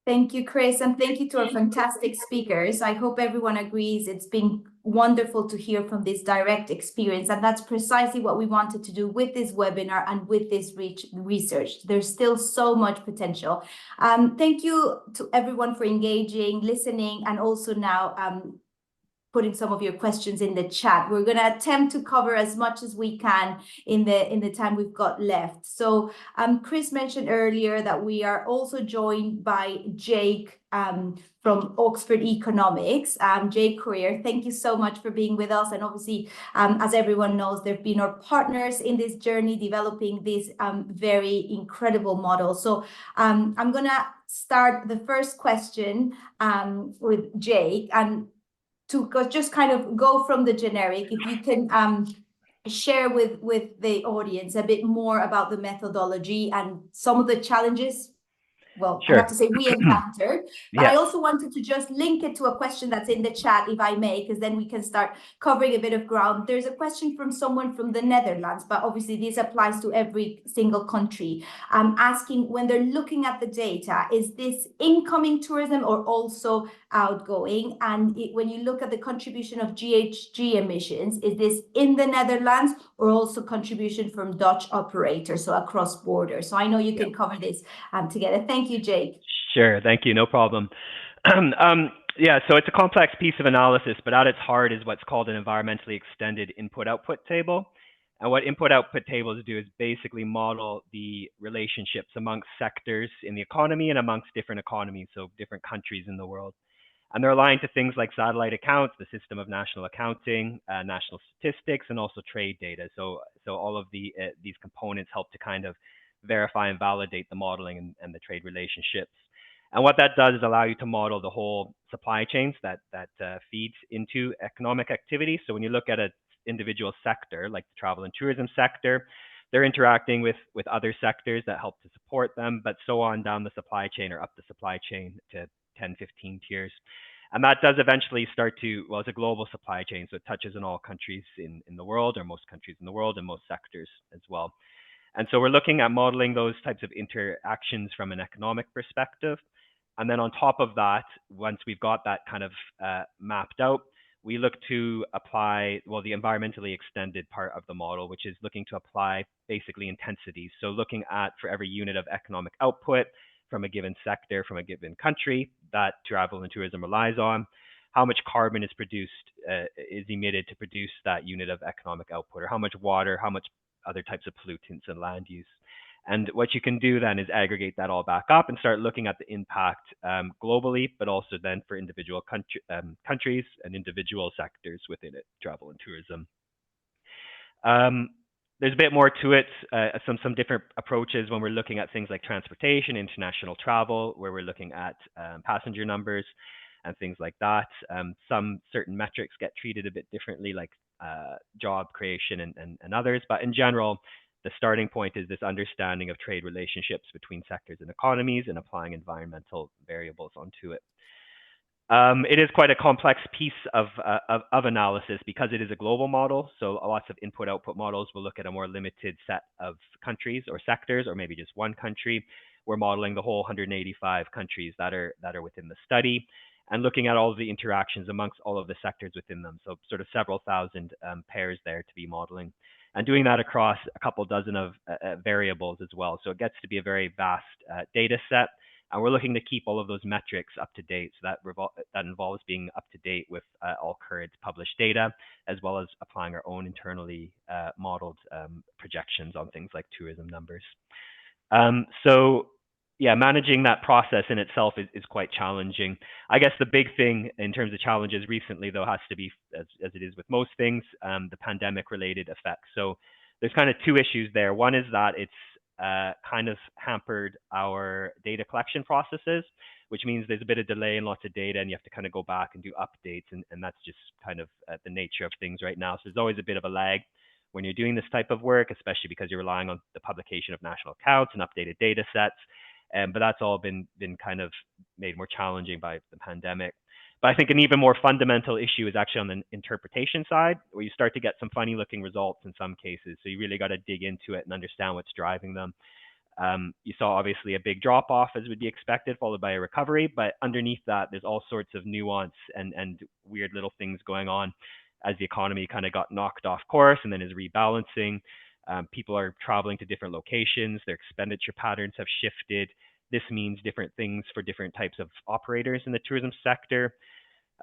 Thank you, Chris, and thank you to our fantastic speakers. I hope everyone agrees it's been wonderful to hear from this direct experience, and that's precisely what we wanted to do with this webinar and with this research. There's still so much potential. Thank you to everyone for engaging, listening, and also now putting some of your questions in the chat. We're going to attempt to cover as much as we can in the time we've got left. So Chris mentioned earlier that we are also joined by Jake from Oxford Economics. Jake Courier, thank you so much for being with us. And obviously, as everyone knows, they've been our partners in this journey, developing this very incredible model. So I'm going to start the first question with Jake, and to just kind of go from the generic, if you can share with the audience a bit more about the methodology and some of the challenges. Well, sure. I have to say we encountered, but I also wanted to just link it to a question that's in the chat, if I may, because then we can start covering a bit of ground. There's a question from someone from the Netherlands, but obviously this applies to every single country, asking, when they're looking at the data, is this incoming tourism or also outgoing? And when you look at the contribution of GHG emissions, is this in the Netherlands or also contribution from Dutch operators, so across borders? So I know you can cover this together. Thank you, Jake. Sure, thank you, no problem. Yeah, so it's a complex piece of analysis, but at its heart is what's called an environmentally extended input-output table. And what input-output tables do is basically model the relationships amongst sectors in the economy and amongst different economies, so different countries in the world. And they're aligned to things like satellite accounts, the system of national accounting, national statistics, and also trade data. So all of these components help to kind of verify and validate the modeling and the trade relationships. And what that does is allow you to model the whole supply chains that feeds into economic activity. So when you look at an individual sector, like the travel and tourism sector, they're interacting with other sectors that help to support them, but so on down the supply chain or up the supply chain to 10, 15 tiers. And that does eventually start to, well, it's a global supply chain, so it touches on all countries in the world, or most countries in the world, and most sectors as well. And so we're looking at modeling those types of interactions from an economic perspective. And then on top of that, once we've got that kind of mapped out, we look to apply, well, the environmentally extended part of the model, which is looking to apply basically intensities. So looking at, for every unit of economic output from a given sector, from a given country that travel and tourism relies on, how much carbon is produced, is emitted to produce that unit of economic output, or how much water, how much other types of pollutants and land use. And what you can do then is aggregate that all back up and start looking at the impact globally, but also then for individual countries and individual sectors within it, travel and tourism. There's a bit more to it, some different approaches when we're looking at things like transportation, international travel, where we're looking at passenger numbers and things like that. Some certain metrics get treated a bit differently, like job creation and others, but in general, the starting point is this understanding of trade relationships between sectors and economies and applying environmental variables onto it. It is quite a complex piece of analysis because it is a global model. So lots of input-output models will look at a more limited set of countries or sectors, or maybe just one country. We're modeling the whole 185 countries that are within the study, and looking at all of the interactions amongst all of the sectors within them. So sort of several thousand pairs there to be modeling, and doing that across a couple dozen of variables as well. So it gets to be a very vast data set. And we're looking to keep all of those metrics up to date. So that involves being up to date with all current published data, as well as applying our own internally modeled projections on things like tourism numbers. So yeah, managing that process in itself is quite challenging. I guess the big thing in terms of challenges recently, though, has to be, as it is with most things, the pandemic-related effects. So there's kind of two issues there. One is that it's kind of hampered our data collection processes, which means there's a bit of delay in lots of data, and you have to kind of go back and do updates, and that's just kind of the nature of things right now. So there's always a bit of a lag when you're doing this type of work, especially because you're relying on the publication of national accounts and updated data sets. But that's all been kind of made more challenging by the pandemic. But I think an even more fundamental issue is actually on the interpretation side, where you start to get some funny looking results in some cases. So you really got to dig into it and understand what's driving them. You saw obviously a big drop off as would be expected, followed by a recovery. But underneath that, there's all sorts of nuance and weird little things going on as the economy kind of got knocked off course and then is rebalancing. People are traveling to different locations. Their expenditure patterns have shifted. This means different things for different types of operators in the tourism sector.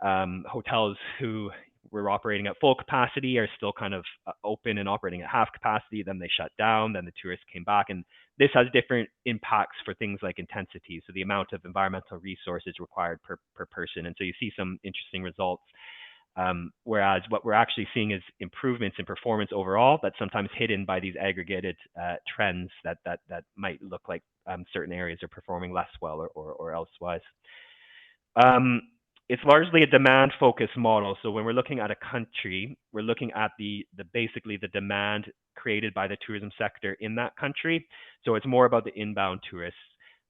Hotels who were operating at full capacity are still kind of open and operating at half capacity. Then they shut down. Then the tourists came back. And this has different impacts for things like intensity. So the amount of environmental resources required per person. And so you see some interesting results. Whereas what we're actually seeing is improvements in performance overall that's sometimes hidden by these aggregated trends that might look like certain areas are performing less well or elsewise. It's largely a demand-focused model. So when we're looking at a country, we're looking at basically the demand created by the tourism sector in that country. So it's more about the inbound tourists.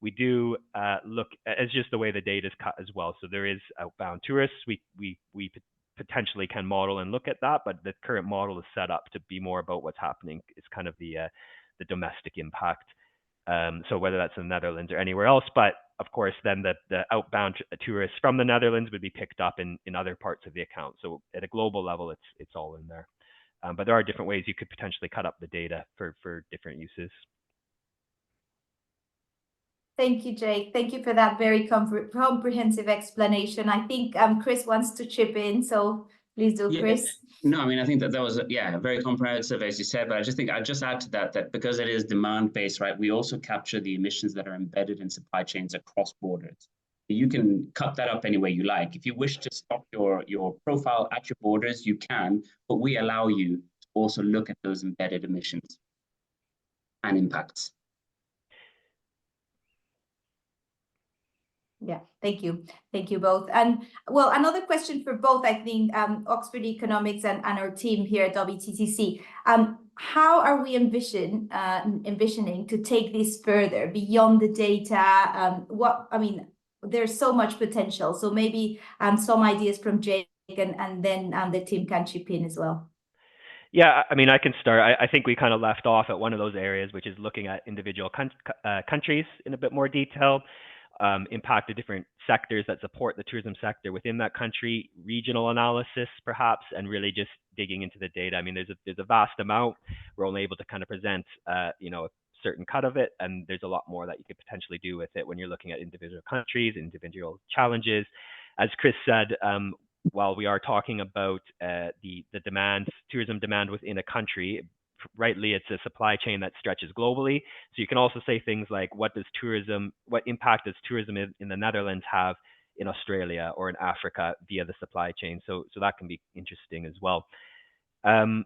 We do look as just the way the data is cut as well. So there is outbound tourists. We potentially can model and look at that, but the current model is set up to be more about what's happening. It's kind of the domestic impact. So whether that's in the Netherlands or anywhere else, but of course, then the outbound tourists from the Netherlands would be picked up in other parts of the account. So at a global level, it's all in there. But there are different ways you could potentially cut up the data for different uses. Thank you, Jake. Thank you for that very comprehensive explanation. I think Chris wants to chip in, so please do, Chris. No, I mean, I think that was, very comprehensive, as you said, but I just think I'd just add to that because it is demand-based, right, we also capture the emissions that are embedded in supply chains across borders. You can cut that up any way you like. If you wish to stop your profile at your borders, you can, but we allow you to also look at those embedded emissions and impacts. Yeah, thank you. Thank you both. And well, another question for both, I think, Oxford Economics and our team here at WTTC. How are we envisioning to take this further beyond the data? There's so much potential. So maybe some ideas from Jake and then the team can chip in as well. Yeah, I mean, I can start. I think we kind of left off at one of those areas, which is looking at individual countries in a bit more detail. Impact of different sectors that support the tourism sector within that country, regional analysis perhaps, and really just digging into the data. I mean, there's a vast amount. We're only able to kind of present, a certain cut of it, and there's a lot more that you could potentially do with it when you're looking at individual countries, individual challenges. As Chris said, while we are talking about the tourism demand within a country, rightly, it's a supply chain that stretches globally. So you can also say things like, what impact does tourism in the Netherlands have in Australia or in Africa via the supply chain? So that can be interesting as well. A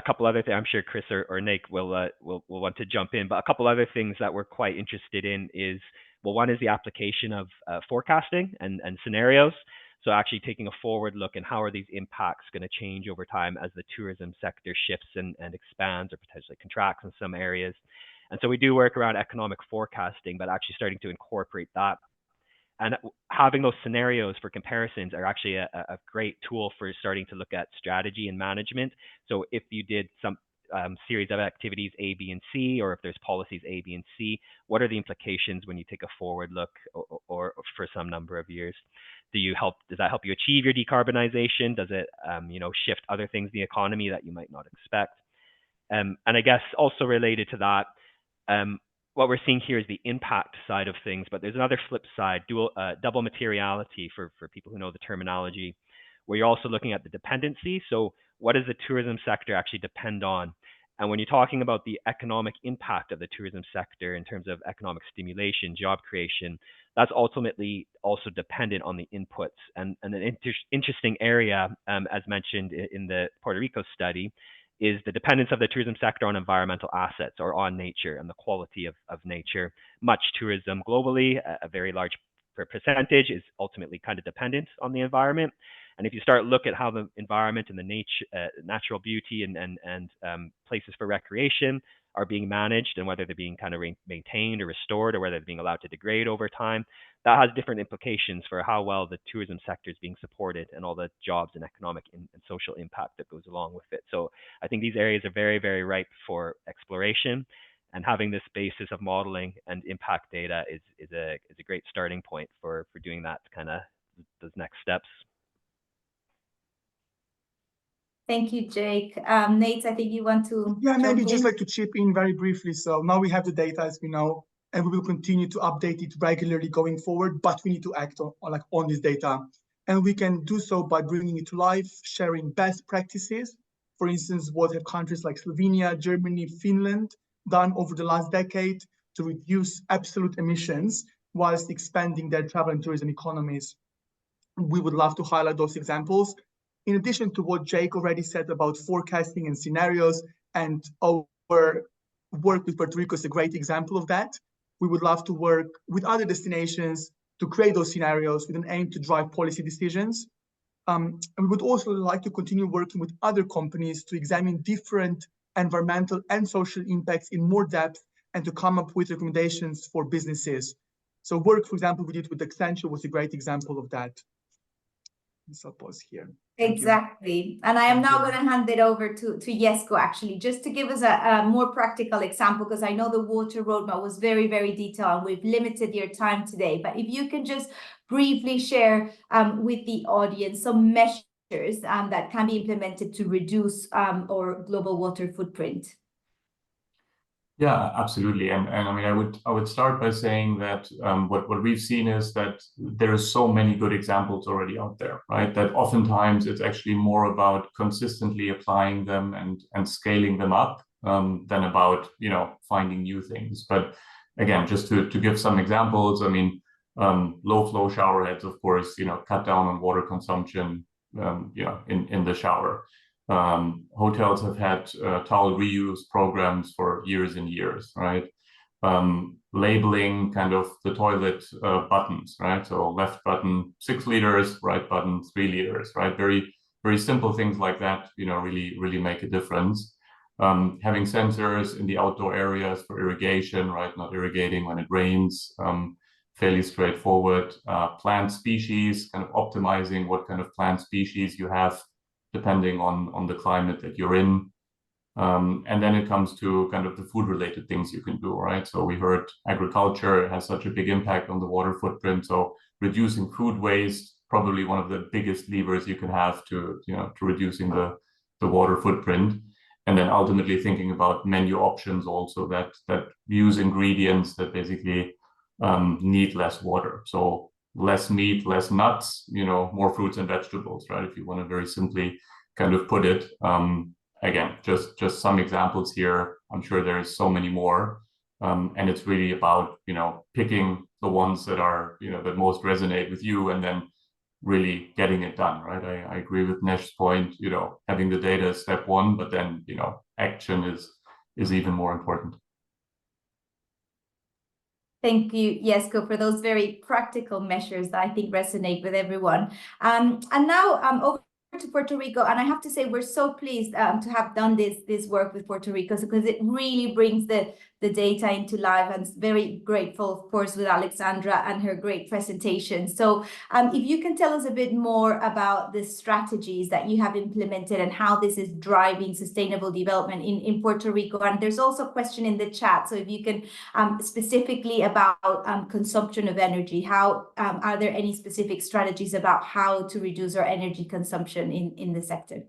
couple other things. I'm sure Chris or Nick will want to jump in, but a couple other things that we're quite interested in is, well, one is the application of forecasting and scenarios. So actually taking a forward look and how are these impacts going to change over time as the tourism sector shifts and expands or potentially contracts in some areas. And so we do work around economic forecasting, but actually starting to incorporate that. And having those scenarios for comparisons are actually a great tool for starting to look at strategy and management. So if you did some series of activities A, B, and C, or if there's policies A, B, and C, what are the implications when you take a forward look or for some number of years? Does that help you achieve your decarbonization? Does it, shift other things in the economy that you might not expect? And I guess also related to that, what we're seeing here is the impact side of things, but there's another flip side, double materiality for people who know the terminology, where you're also looking at the dependency. So what does the tourism sector actually depend on? And when you're talking about the economic impact of the tourism sector in terms of economic stimulation, job creation, that's ultimately also dependent on the inputs. And an interesting area, as mentioned in the Puerto Rico study, is the dependence of the tourism sector on environmental assets or on nature and the quality of nature. Much tourism globally, a very large percentage, is ultimately kind of dependent on the environment. And if you start look at how the environment and the natural beauty and places for recreation are being managed and whether they're being kind of maintained or restored or whether they're being allowed to degrade over time, that has different implications for how well the tourism sector is being supported and all the jobs and economic and social impact that goes along with it. So I think these areas are very, very ripe for exploration, and having this basis of modeling and impact data is a great starting point for doing that kind of those next steps. Thank you, Jake. Nate, I think you want to maybe just like to chip in very briefly. So now we have the data, as we know, and we will continue to update it regularly going forward, but we need to act on this data. And we can do so by bringing it to life, sharing best practices. For instance, what have countries like Slovenia, Germany, Finland done over the last decade to reduce absolute emissions whilst expanding their travel and tourism economies? We would love to highlight those examples. In addition to what Jake already said about forecasting and scenarios, and our work with Puerto Rico is a great example of that. We would love to work with other destinations to create those scenarios with an aim to drive policy decisions. And we would also like to continue working with other companies to examine different environmental and social impacts in more depth and to come up with recommendations for businesses. So work, for example, we did with Accenture was a great example of that. So I'll pause here. Exactly. And I am now going to hand it over to Jesko, actually, just to give us a more practical example, because I know the water roadmap was very, very detailed and we've limited your time today. But if you can just briefly share with the audience some measures that can be implemented to reduce our global water footprint. Yeah, absolutely. And I mean, I would start by saying that what we've seen is that there are so many good examples already out there, right? That oftentimes it's actually more about consistently applying them and scaling them up than about, you know, finding new things. But again, just to give some examples, I mean, low flow shower heads, of course, you know, cut down on water consumption, you know, in the shower. Hotels have had towel reuse programs for years and years, right? Labeling kind of the toilet buttons, right? So left button 6 liters, right button 3 liters, right? Very, very simple things like that, you know, really make a difference. Having sensors in the outdoor areas for irrigation, right? Not irrigating when it rains, fairly straightforward. Plant species, kind of optimizing what kind of plant species you have depending on the climate that you're in. And then it comes to kind of the food-related things you can do, right? So we heard agriculture has such a big impact on the water footprint. So reducing food waste, probably one of the biggest levers you can have to, you know, to reducing the water footprint. And then ultimately thinking about menu options also that use ingredients that basically need less water. So less meat, less nuts, you know, more fruits and vegetables, right? If you want to very simply kind of put it. Again, just some examples here. I'm sure there is so many more. And it's really about, you know, picking the ones that are, you know, that most resonate with you and then really getting it done, right? I agree with Nesh's point, you know, having the data is step one, but then, you know, action is even more important. Thank you, Jesko, for those very practical measures that I think resonate with everyone. And now over to Puerto Rico, and I have to say we're so pleased to have done this work with Puerto Rico because it really brings the data into life, and very grateful, of course, with Alexandra and her great presentation. So if you can tell us a bit more about the strategies that you have implemented and how this is driving sustainable development in Puerto Rico. And there's also a question in the chat, so if you can specifically about consumption of energy, how are there any specific strategies about how to reduce our energy consumption in the sector?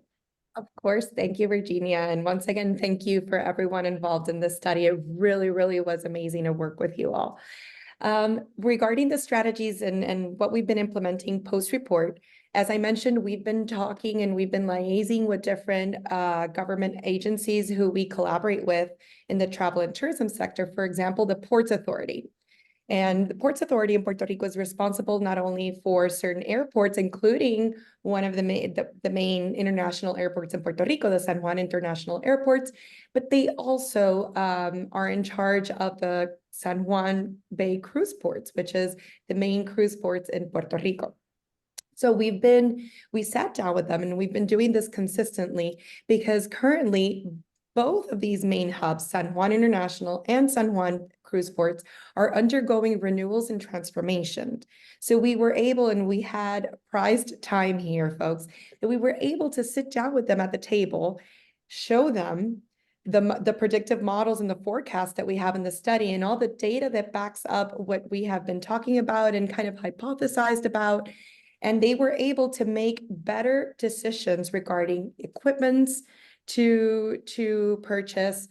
Of course. Thank you, Virginia. And once again, thank you for everyone involved in this study. It really, really was amazing to work with you all. Regarding the strategies and what we've been implementing post-report, as I mentioned, we've been talking and we've been liaising with different government agencies who we collaborate with in the travel and tourism sector. For example, the Ports Authority. And the Ports Authority in Puerto Rico is responsible not only for certain airports, including one of the main international airports in Puerto Rico, the San Juan International Airport, but they also are in charge of the San Juan Bay Cruise Ports, which is the main cruise ports in Puerto Rico. So we sat down with them and we've been doing this consistently because currently both of these main hubs, San Juan International and San Juan Cruise Ports, are undergoing renewals and transformation. So we were able, and we had prized time here, folks, that we were able to sit down with them at the table, show them the predictive models and the forecast that we have in the study and all the data that backs up what we have been talking about and kind of hypothesized about. And they were able to make better decisions regarding equipments, to purchase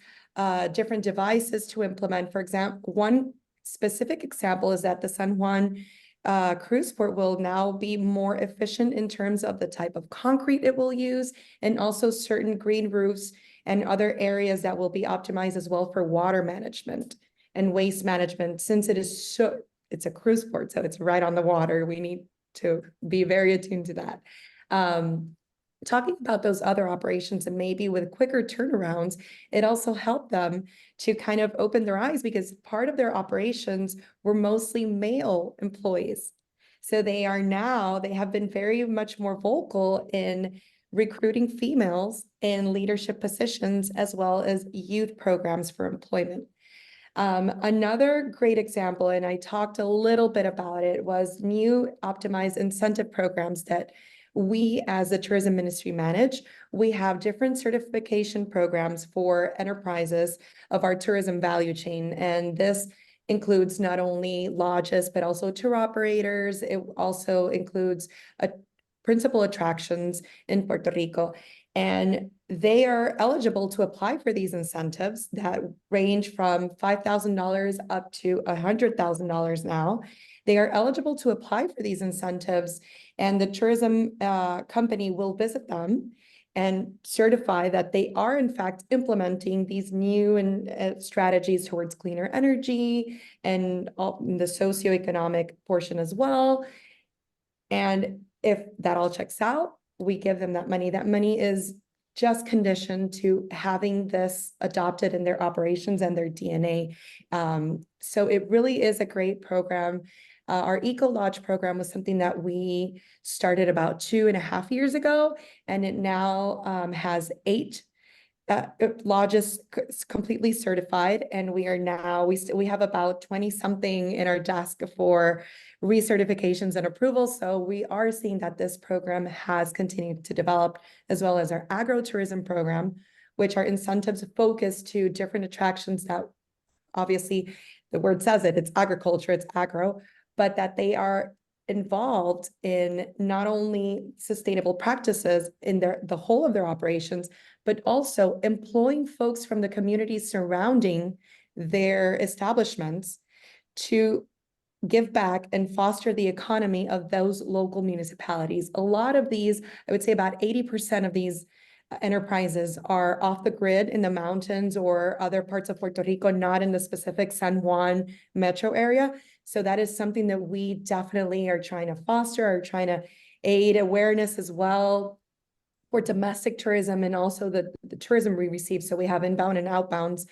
different devices to implement. For example, one specific example is that the San Juan cruise port will now be more efficient in terms of the type of concrete it will use, and also certain green roofs and other areas that will be optimized as well for water management and waste management. Since it's a cruise port, so it's right on the water, we need to be very attuned to that. Talking about those other operations and maybe with quicker turnarounds, it also helped them to kind of open their eyes because part of their operations were mostly male employees. So they have been very much more vocal in recruiting females in leadership positions as well as youth programs for employment. Another great example, and I talked a little bit about it, was new optimized incentive programs that we as the tourism ministry manage. We have different certification programs for enterprises of our tourism value chain. And this includes not only lodges, but also tour operators. It also includes principal attractions in Puerto Rico. And they are eligible to apply for these incentives that range from $5,000 up to $100,000 now. They are eligible to apply for these incentives, and the tourism company will visit them and certify that they are in fact implementing these new strategies towards cleaner energy and the socioeconomic portion as well. And if that all checks out, we give them that money. That money is just conditioned to having this adopted in their operations and their DNA. So it really is a great program. Our Eco Lodge program was something that we started about 2.5 years ago, and it now has 8 lodges completely certified, and we are now we have about 20 something in our desk for recertifications and approvals. So we are seeing that this program has continued to develop, as well as our agro-tourism program, which are incentives focused to different attractions that obviously the word says it, it's agriculture, it's agro, but that they are involved in not only sustainable practices in the whole of their operations, but also employing folks from the communities surrounding their establishments to give back and foster the economy of those local municipalities. A lot of these, I would say about 80% of these enterprises are off the grid in the mountains or other parts of Puerto Rico, not in the specific San Juan metro area. So that is something that we definitely are trying to foster, are trying to aid awareness as well for domestic tourism, and also the tourism we receive. So we have inbound and outbounds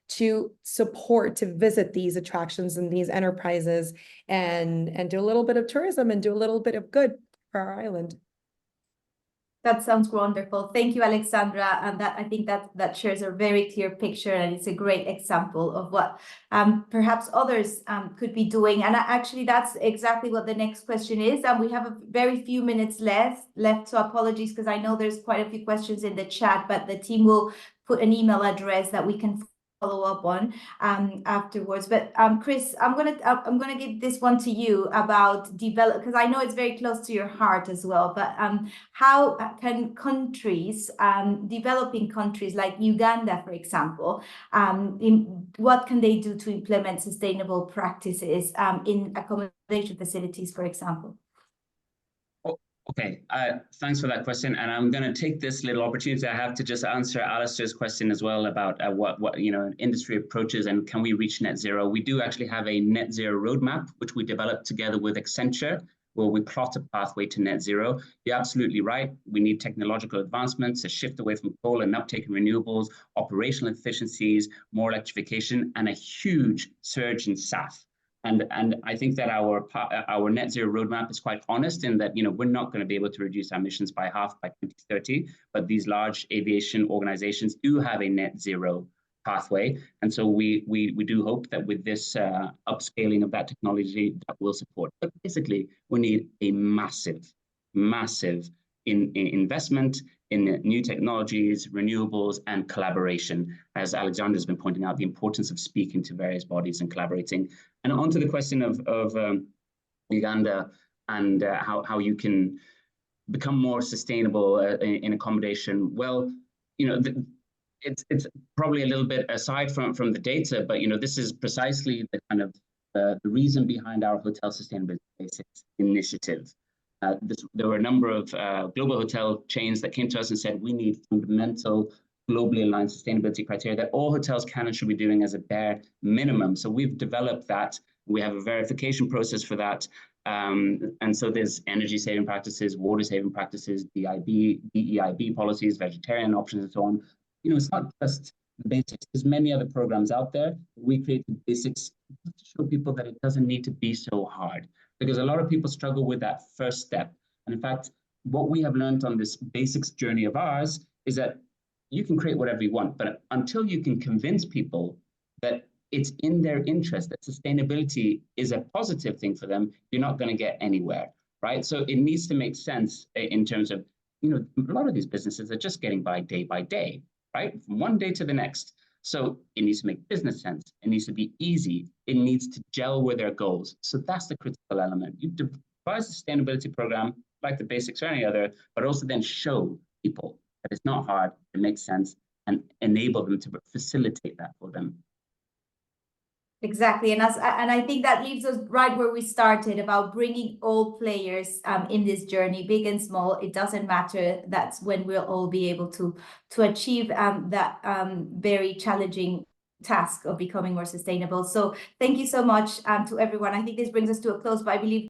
to support, to visit these attractions and these enterprises and do a little bit of tourism and do a little bit of good for our island. That sounds wonderful. Thank you, Alexandra. And I think that shares a very clear picture, and it's a great example of what perhaps others could be doing. And actually, that's exactly what the next question is. And we have a very few minutes left. So apologies, because I know there's quite a few questions in the chat, but the team will put an email address that we can follow up on afterwards. But Chris, I'm gonna give this one to you about develop, because I know it's very close to your heart as well. But how can countries, developing countries like Uganda, for example, what can they do to implement sustainable practices in accommodation facilities, for example? Okay, thanks for that question. And I'm going to take this little opportunity I have to just answer Alistair's question as well about what industry approaches and can we reach net zero. We do actually have a net zero roadmap, which we developed together with Accenture, where we plot a pathway to net zero. You're absolutely right. We need technological advancements, a shift away from coal and uptake in renewables, operational efficiencies, more electrification, and a huge surge in SAF. And I think that our net zero roadmap is quite honest in that we're not going to be able to reduce our emissions by half by 2030, but these large aviation organizations do have a net zero pathway, and so we do hope that with this upscaling of that technology that will support. But basically, we need a massive investment in new technologies, renewables, and collaboration. As Alexandra has been pointing out, the importance of speaking to various bodies and collaborating. And onto the question of Uganda and how you can become more sustainable in accommodation. Well, it's probably a little bit aside from the data, but this is precisely the kind of the reason behind our Hotel Sustainability Basics initiative. There were a number of global hotel chains that came to us and said, we need fundamental, globally aligned sustainability criteria that all hotels can and should be doing as a bare minimum. So we've developed that. We have a verification process for that. And so there's energy saving practices, water saving practices, DEIB policies, vegetarian options, and so on. It's not just the basics. There's many other programs out there. We created basics to show people that it doesn't need to be so hard, because a lot of people struggle with that first step. And in fact, what we have learned on this basics journey of ours is that you can create whatever you want, but until you can convince people that it's in their interest, that sustainability is a positive thing for them, you're not going to get anywhere, right? So it needs to make sense in terms of, a lot of these businesses are just getting by day, right? From one day to the next. So it needs to make business sense. It needs to be easy. It needs to gel with their goals. So that's the critical element. You devise a sustainability program like the basics or any other, but also then show people But it's not hard, it makes sense, and enable them to facilitate that for them. Exactly, and I think that leaves us right where we started, about bringing all players in this journey, big and small. It doesn't matter. That's when we'll all be able to achieve that very challenging task of becoming more sustainable. So thank you so much to everyone. I think this brings us to a close, but I believe